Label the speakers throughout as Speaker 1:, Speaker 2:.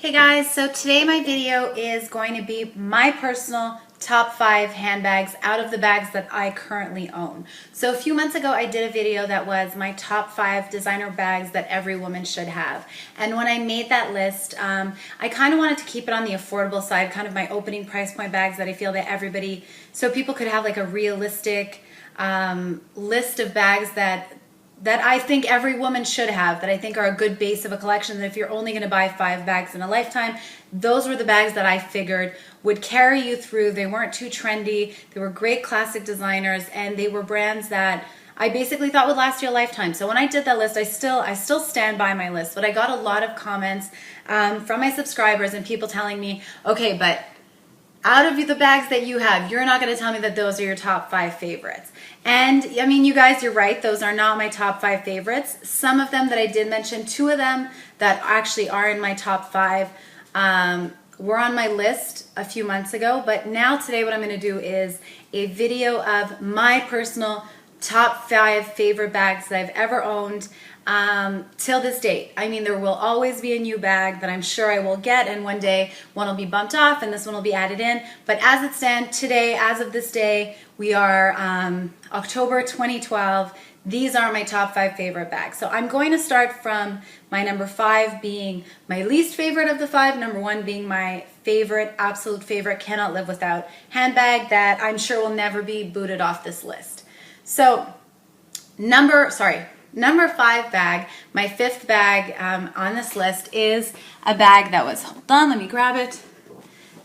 Speaker 1: Hey guys, so today my video is going to be my personal top 5 handbags out of the bags that I currently own. So a few months ago I did a video that was my top 5 designer bags that every woman should have. And when I made that list, I kind of wanted to keep it on the affordable side, kind of my opening price point bags that I feel that everybody, so people could have like a realistic list of bags that I think every woman should have, that I think are a good base of a collection, that if you're only going to buy 5 bags in a lifetime, those were the bags that I figured would carry you through. They weren't too trendy, they were great classic designers, and they were brands that I basically thought would last you a lifetime. So when I did that list, I still stand by my list, but I got a lot of comments from my subscribers and people telling me, okay, but out of the bags that you have, you're not going to tell me that those are your top 5 favorites. And I mean, you guys, you're right, those are not my top 5 favorites. Some of them that I did mention, 2 of them that actually are in my top 5 were on my list a few months ago, but now today what I'm going to do is a video of my personal top 5 favorite bags that I've ever owned till this date. I mean, there will always be a new bag that I'm sure I will get, and one day one will be bumped off and this one will be added in. But as it stands today, as of this day, we are October 2012. These are my top 5 favorite bags. So I'm going to start from my number 5 being my least favorite of the 5, number 1 being my favorite, absolute favorite, cannot live without handbag that I'm sure will never be booted off this list. So number 5 bag, my 5th bag on this list is a bag that was, hold on, let me grab it.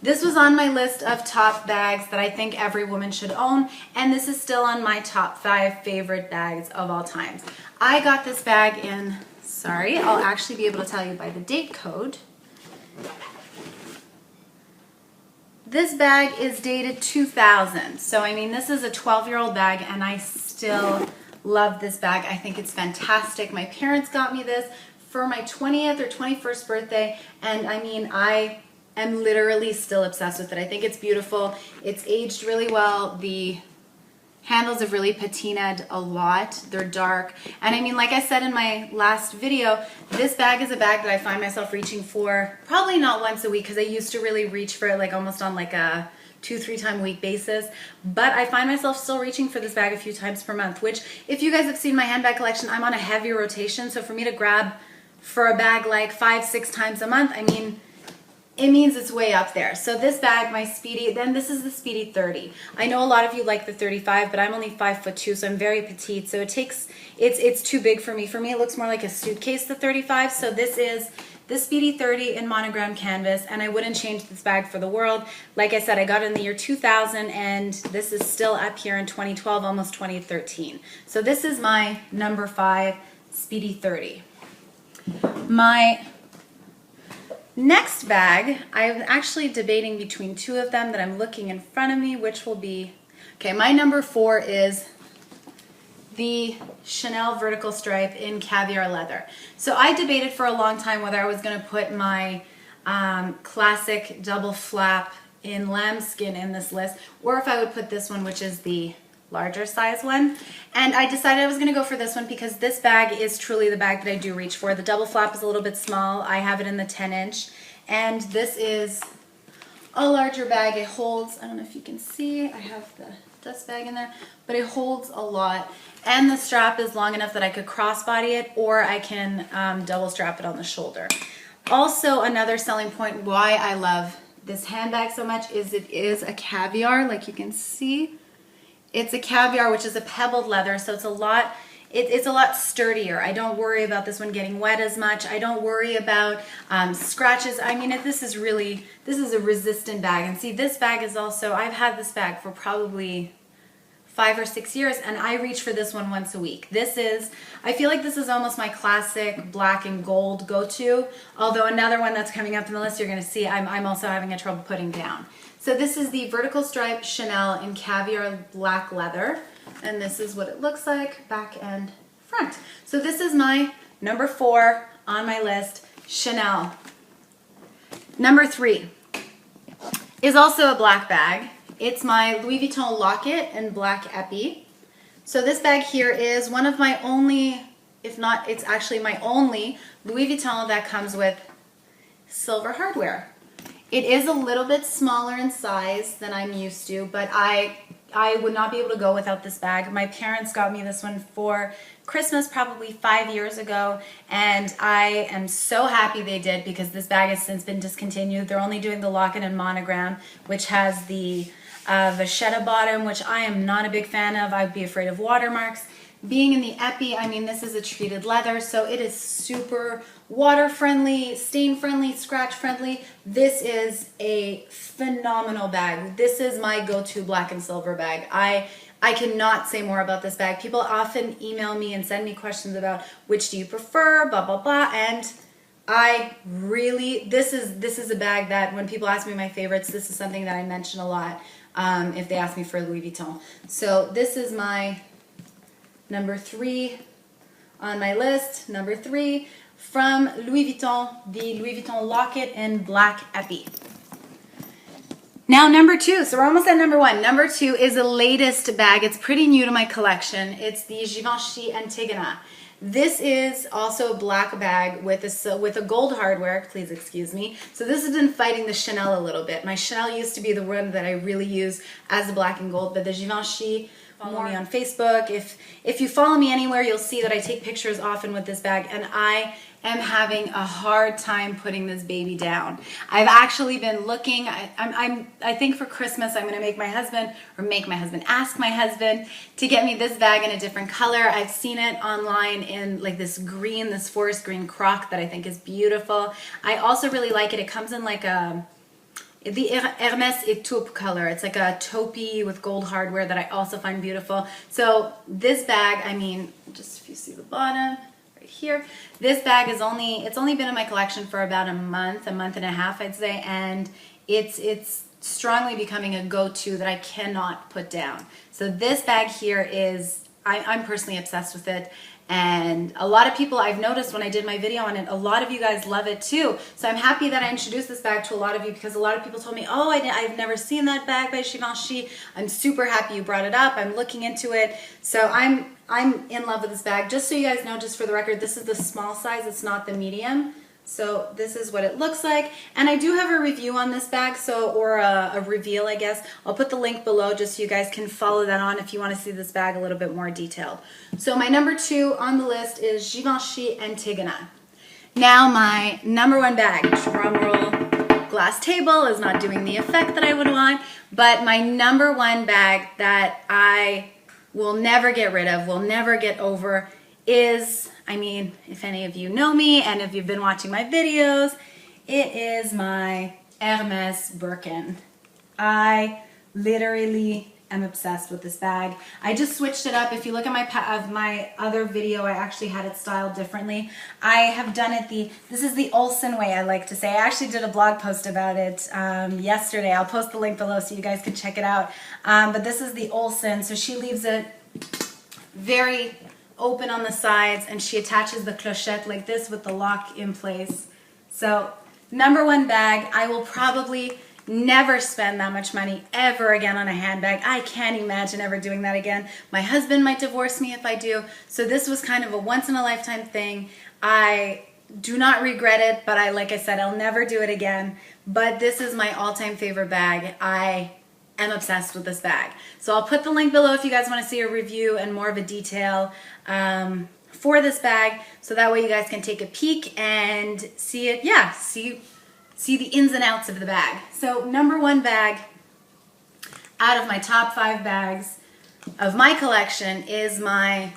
Speaker 1: This was on my list of top bags that I think every woman should own, and this is still on my top 5 favorite bags of all time. I got this bag in, sorry, I'll actually be able to tell you by the date code. This bag is dated 2000, so I mean this is a 12-year-old bag and I still love this bag. I think it's fantastic. My parents got me this for my 20th or 21st birthday, and I mean I am literally still obsessed with it. I think it's beautiful. It's aged really well. The handles have really patinaed a lot. They're dark. And I mean, like I said in my last video, this bag is a bag that I find myself reaching for probably not once a week, because I used to really reach for it like almost on like a 2-3 time a week basis, but I find myself still reaching for this bag a few times per month, which if you guys have seen my handbag collection, I'm on a heavy rotation, so for me to grab for a bag like 5-6 times a month, I mean, it means it's way up there. So this bag, my Speedy, then this is the Speedy 30. I know a lot of you like the 35, but I'm only 5'2", so I'm very petite, so it's too big for me. For me, it looks more like a suitcase, the 35, so this is the Speedy 30 in monogram canvas, and I wouldn't change this bag for the world. Like I said, I got it in the year 2000, and this is still up here in 2012, almost 2013. So this is my number 5 Speedy 30. My next bag, I'm actually debating between 2 of them that I'm looking in front of me, which will be, okay, my number 4 is the Chanel vertical stripe in caviar leather. So I debated for a long time whether I was going to put my classic double flap in lambskin in this list, or if I would put this one, which is the larger size one. And I decided I was going to go for this one because this bag is truly the bag that I do reach for. The double flap is a little bit small. I have it in the 10-inch, and this is a larger bag. It holds, I don't know if you can see, I have the dust bag in there, but it holds a lot, and the strap is long enough that I could crossbody it, or I can double strap it on the shoulder. Also, another selling point why I love this handbag so much is it is a caviar, like you can see. It's a caviar, which is a pebbled leather, so it's a lot sturdier. I don't worry about this one getting wet as much. I don't worry about scratches. I mean, this is a resistant bag. And see, this bag is also, I've had this bag for probably 5 or 6 years, and I reach for this one once a week. I feel like this is almost my classic black and gold go-to, although another one that's coming up in the list you're going to see I'm also having a trouble putting down. So this is the vertical stripe Chanel in caviar black leather, and this is what it looks like, back and front. So this is my number 4 on my list, Chanel. Number 3 is also a black bag. It's my Louis Vuitton locket in black epi. So this bag here is one of my only, if not, it's actually my only Louis Vuitton that comes with silver hardware. It is a little bit smaller in size than I'm used to, but I would not be able to go without this bag. My parents got me this one for Christmas probably 5 years ago, and I am so happy they did because this bag has since been discontinued. They're only doing the locket and monogram, which has the vachetta bottom, which I am not a big fan of. I'd be afraid of watermarks. Being in the epi, I mean, this is a treated leather, so it is super water friendly, stain friendly, scratch friendly. This is a phenomenal bag. This is my go-to black and silver bag. I cannot say more about this bag. People often email me and send me questions about which do you prefer, blah, blah, blah, and I really, this is a bag that when people ask me my favorites, this is something that I mention a lot if they ask me for Louis Vuitton. So this is my number 3 on my list. Number 3 from Louis Vuitton, the Louis Vuitton locket in black epi. Now number 2, so we're almost at number 1. Number 2 is the latest bag. It's pretty new to my collection. It's the Givenchy Antigona. This is also a black bag with a gold hardware, please excuse me. So this has been fighting the Chanel a little bit. My Chanel used to be the one that I really use as the black and gold, but the Givenchy, follow me on Facebook. If you follow me anywhere, you'll see that I take pictures often with this bag, and I am having a hard time putting this baby down. I've actually been looking. I think for Christmas I'm going to make my husband ask my husband to get me this bag in a different color. I've seen it online in like this green, this forest green croc that I think is beautiful. I also really like it. It comes in like the Hermès et taupe color. It's like a taupey with gold hardware that I also find beautiful. So this bag, I mean, just if you see the bottom right here, this bag is it's only been in my collection for about a month and a half, I'd say, and it's strongly becoming a go-to that I cannot put down. So this bag here is, I'm personally obsessed with it. And a lot of people, I've noticed when I did my video on it, a lot of you guys love it too. So I'm happy that I introduced this bag to a lot of you because a lot of people told me, oh, I've never seen that bag by Givenchy. I'm super happy you brought it up. I'm looking into it. So I'm in love with this bag. Just so you guys know, just for the record, this is the small size. It's not the medium. So this is what it looks like. And I do have a review on this bag, or a reveal, I guess. I'll put the link below just so you guys can follow that on if you want to see this bag a little bit more detailed. So my number 2 on the list is Givenchy Antigona. Now my number 1 bag, drumroll, glass table is not doing the effect that I would want, but my number 1 bag that I will never get rid of, will never get over is, I mean, if any of you know me and if you've been watching my videos, it is my Hermès Birkin. I literally am obsessed with this bag. I just switched it up. If you look at my other video, I actually had it styled differently. I have done it this is the Olsen way, I like to say. I actually did a blog post about it yesterday. I'll post the link below so you guys can check it out. But this is the Olsen, so she leaves it very open on the sides, and she attaches the clochette like this with the lock in place. So number 1 bag. I will probably never spend that much money ever again on a handbag. I can't imagine ever doing that again. My husband might divorce me if I do. So this was kind of a once in a lifetime thing. I do not regret it, but like I said, I'll never do it again. But this is my all-time favorite bag. I am obsessed with this bag. So I'll put the link below if you guys want to see a review and more of a detail for this bag, so that way you guys can take a peek and see it, see the ins and outs of the bag. So number 1 bag out of my top 5 bags of my collection is my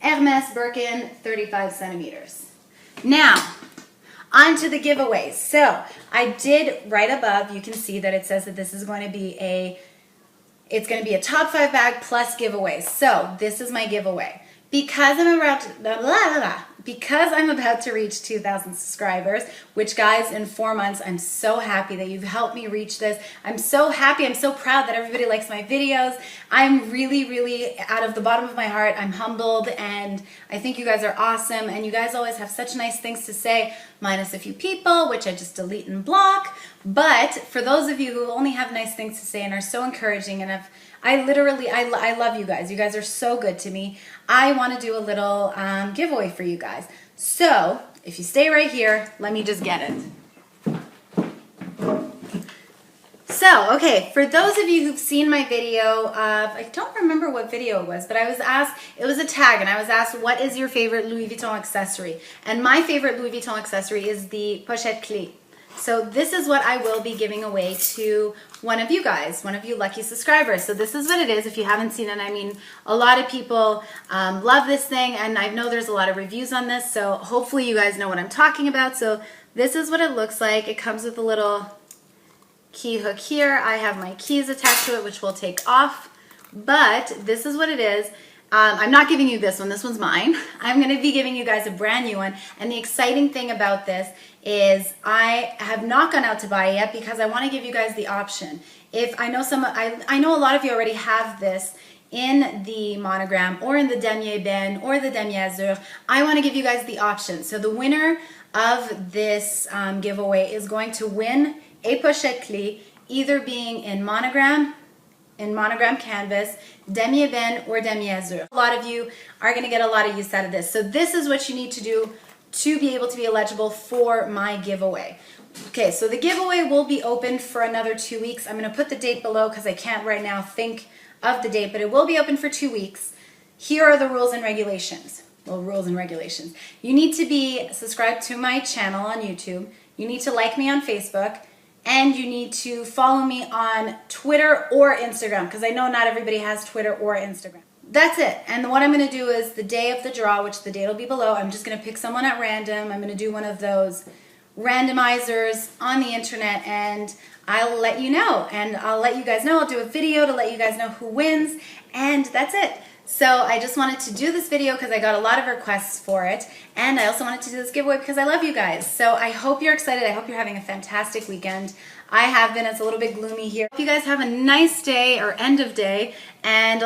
Speaker 1: Hermès Birkin 35 centimeters. Now, on to the giveaways. So I did right above, you can see that it says that this is going to be it's going to be a top 5 bag plus giveaways. So this is my giveaway. Because I'm about to reach 2,000 subscribers, which guys, in 4 months, I'm so happy that you've helped me reach this. I'm so happy, I'm so proud that everybody likes my videos. I'm really, really, out of the bottom of my heart, I'm humbled, and I think you guys are awesome, and you guys always have such nice things to say, minus a few people, which I just delete and block. But for those of you who only have nice things to say and are so encouraging, and I love you guys. You guys are so good to me. I want to do a little giveaway for you guys. So if you stay right here, let me just get it. So, okay, for those of you who've seen my video of, I don't remember what video it was, but I was asked, it was a tag, and I was asked, what is your favorite Louis Vuitton accessory? And my favorite Louis Vuitton accessory is the pochette clé. So this is what I will be giving away to one of you guys, one of you lucky subscribers. So this is what it is. If you haven't seen it, I mean, a lot of people love this thing, and I know there's a lot of reviews on this, so hopefully you guys know what I'm talking about. So this is what it looks like. It comes with a little key hook here. I have my keys attached to it, which we'll take off, but this is what it is. I'm not giving you this one. This one's mine. I'm going to be giving you guys a brand new one. And the exciting thing about this is I have not gone out to buy it yet because I want to give you guys the option. If I know I know a lot of you already have this in the monogram or in the demi-ébène or the demi-azur. I want to give you guys the option. So the winner of this giveaway is going to win a pochette clé, either being in monogram canvas, demi-ébène, or demi-azur. A lot of you are going to get a lot of use out of this. So this is what you need to do to be able to be eligible for my giveaway. Okay, so the giveaway will be open for another 2 weeks. I'm going to put the date below because I can't right now think of the date, but it will be open for 2 weeks. Here are the rules and regulations. Well, rules and regulations. You need to be subscribed to my channel on YouTube. You need to like me on Facebook. And you need to follow me on Twitter or Instagram, because I know not everybody has Twitter or Instagram. That's it. And what I'm going to do is the day of the draw, which the date will be below, I'm just going to pick someone at random. I'm going to do one of those randomizers on the internet, and I'll let you know. And I'll let you guys know. I'll do a video to let you guys know who wins, and that's it. So I just wanted to do this video because I got a lot of requests for it, and I also wanted to do this giveaway because I love you guys. So I hope you're excited. I hope you're having a fantastic weekend. I have been. It's a little bit gloomy here. Hope you guys have a nice day or end of day, and